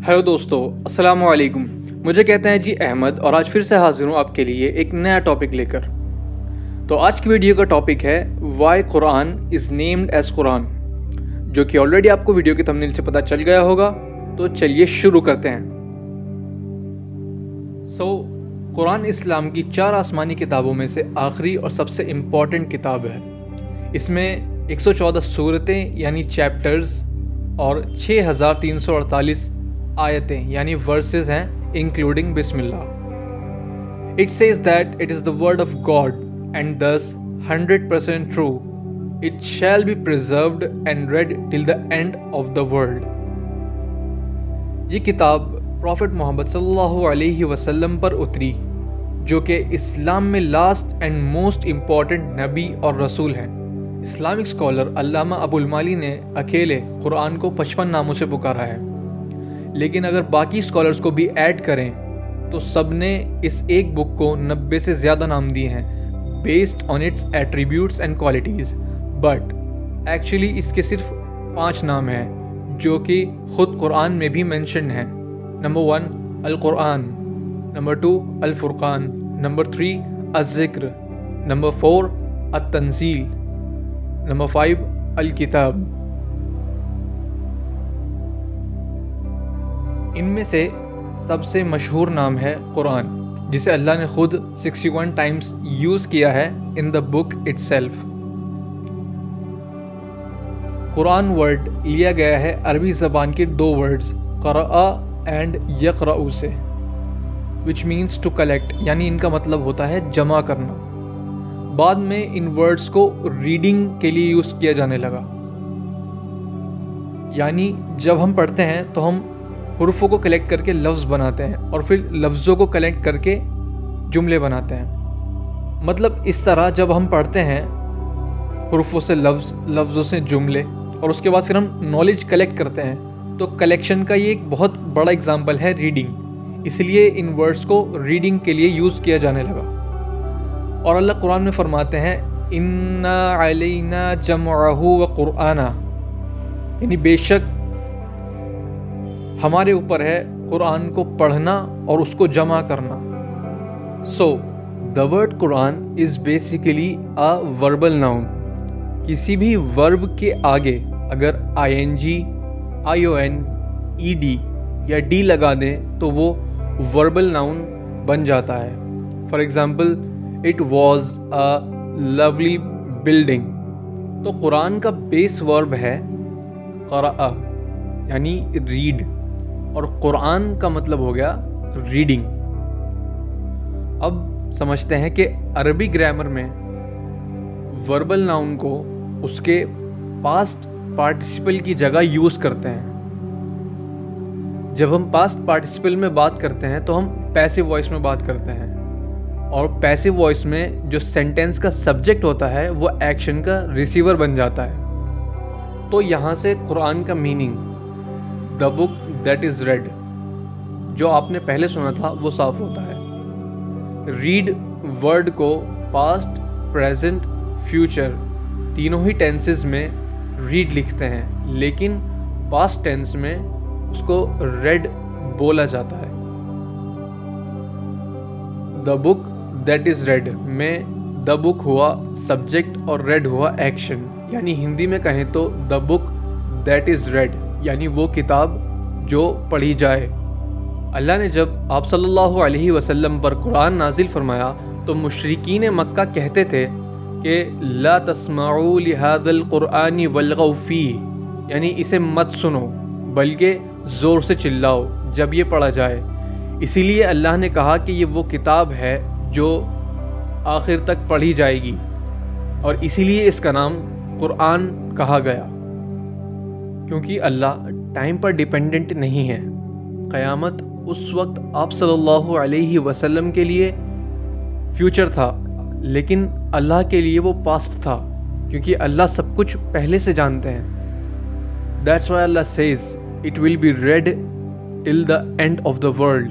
Hello दोस्तों, अस्सलाम वालेकुम। मुझे कहते हैं जी अहमद और आज फिर से हाजिर हूँ आपके लिए एक नया टॉपिक लेकर। तो आज की वीडियो का टॉपिक है why Quran is named as Quran, जो कि ऑलरेडी आपको वीडियो के थंबनेल से पता चल गया होगा। तो चलिए शुरू करते हैं। कुरान इस्लाम की 4 आसमानी किताबों में से आखिरी और सबसे इम्पॉर्टेंट किताब है। इसमें 114 सूरतें यानी चैप्टर्स और 6348 आयतें यानी वर्सेस हैं, including Bismillah. It says that it is the word of God and दस 100% true. It shall be preserved and red till the end of the world. ये किताब प्रॉफिट मोहम्मद सल्लल्लाहु अलैहि वसल्लम पर उतरी, जो कि इस्लाम में लास्ट एंड मोस्ट इम्पॉर्टेंट नबी और रसूल हैं। इस्लामिक स्कॉलर अल्लामा अबुल माली ने अकेले कुरान को 55 नामों से पुकारा है, लेकिन अगर बाकी स्कॉलर्स को भी ऐड करें तो सब ने इस एक बुक को 90 से ज़्यादा नाम दिए हैं based on it's attributes and qualities. But actually इसके सिर्फ 5 नाम हैं जो कि खुद कुरान में भी मेंशन हैं। नंबर 1 अल कुरान, नंबर 2 अल फुरकान, नंबर 3 अज़्ज़िक्र, नंबर 4 अत-तंज़ील, नंबर 5 अल किताब। इनमें से सबसे मशहूर नाम है कुरान, जिसे अल्लाह ने खुद 61 टाइम्स यूज़ किया है in the book itself. Quran word लिया गया है अरबी ज़बान के 2 वर्ड्स क़रअ एंड यक़रअ से, विच मीन्स टू कलेक्ट, यानी इनका मतलब होता है जमा करना। बाद में इन वर्ड्स को रीडिंग के लिए यूज़ किया जाने लगा, यानी जब हम पढ़ते हैं तो हम हुरूफ़ों को कलेक्ट करके लफ्ज़ बनाते हैं और फिर लफ्ज़ों को कलेक्ट करके जुमले बनाते हैं। मतलब इस तरह जब हम पढ़ते हैं हुरूफ़ों से लफ्ज़, लफ्ज़ों से जुमले, और उसके बाद फिर हम नॉलेज कलेक्ट करते हैं, तो कलेक्शन का ये एक बहुत बड़ा एग्जाम्पल है रीडिंग। इसलिए इन वर्ड्स को रीडिंग के लिए यूज़ किया जाने लगा। और अल्लाह कुरान में फरमाते हैं इन्ना अलैना जमअहु व कुरआना, यानी बेशक हमारे ऊपर है कुरान को पढ़ना और उसको जमा करना। So the word Quran is basically a verbal noun. किसी भी वर्ब के आगे अगर ing, ion, ed या d लगा दें तो वो वर्बल नाउन बन जाता है। For example it was a lovely building. तो कुरान का बेस वर्ब है क़रअ, यानी रीड, और कुरान का मतलब हो गया रीडिंग। अब समझते हैं कि अरबी ग्रामर में वर्बल नाउन को उसके पास्ट पार्टिसिपल की जगह यूज़ करते हैं। जब हम पास्ट पार्टिसिपल में बात करते हैं तो हम पैसिव वॉइस में बात करते हैं, और पैसिव वॉइस में जो सेंटेंस का सब्जेक्ट होता है वो एक्शन का रिसीवर बन जाता है। तो यहाँ से कुरान का meaning the book that is red, जो आपने पहले सुना था, वो साफ होता है। रीड वर्ड को पास्ट, प्रेजेंट, फ्यूचर तीनों ही टेंसेस में रीड लिखते हैं, लेकिन पास्ट टेंस में उसको रेड बोला जाता है। The book that is red में द बुक हुआ सब्जेक्ट और रेड हुआ एक्शन, यानी हिंदी में कहें तो the book that is red, यानी वो किताब जो पढ़ी जाए। अल्लाह ने जब आप सल्लल्लाहु अलैहि वसल्लम पर कुरान नाजिल फरमाया तो मुशरिकीन मक्का कहते थे कि ला तस्माउ लिहादल कुरानी वल्गौ फीह, यानी इसे मत सुनो बल्कि ज़ोर से चिल्लाओ जब ये पढ़ा जाए। इसीलिए अल्लाह ने कहा कि ये वो किताब है जो आखिर तक पढ़ी जाएगी, और इसीलिए इसका नाम कुरान कहा गया, क्योंकि अल्लाह टाइम पर डिपेंडेंट नहीं है। क़यामत उस वक्त आप सल्लल्लाहु अलैहि वसल्लम के लिए फ्यूचर था, लेकिन अल्लाह के लिए वो पास्ट था, क्योंकि अल्लाह सब कुछ पहले से जानते हैं। That's why Allah says it will be red till the end of the world.